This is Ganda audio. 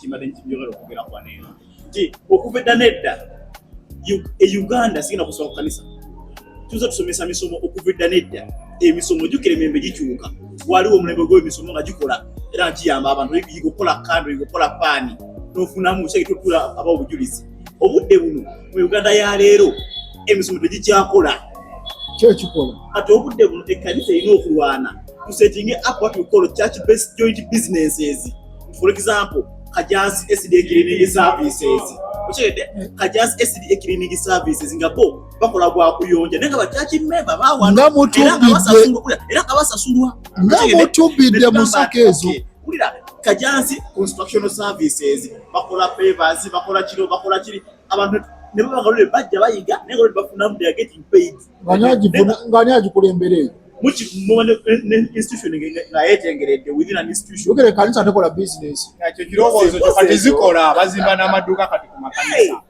kimade nkibyogera okugera kwa neno ti okuveda nedda Uganda sigina kusoma kanisa tuza tusomesa misomo okuveda nedda emisomo jukire membe gikyuka waliwo omulembe gw'emisomo nga gikola era nkiyamba abantu yigokola kando yigokola pani nofunamu kyekitutula aba obujulizi obudde buno mu Uganda ya leero emisomo tegikyakola kyekikola ate obudde buno ekkanisa erina okulwana to setting up what we call church based joint businesses. For example, Kajansi SDA Clinic Services. Kajansi SDA Clinic Services ngabo bakola gwa kuyonja nenga bachachi member bawa nga mutubidde musakezo kulira Kajansi Construction Services bakola pavers bakola kiro bakola kiri abantu ne bagalule bajja bayiga nenga bafuna mu they are getting paid ngani agikulembere muchi mwana institution nga yetengeredde within an institution ukere kanisa tekola business yakyo kirobozo kati zikola bazimba n'amaduka kati ku makanisa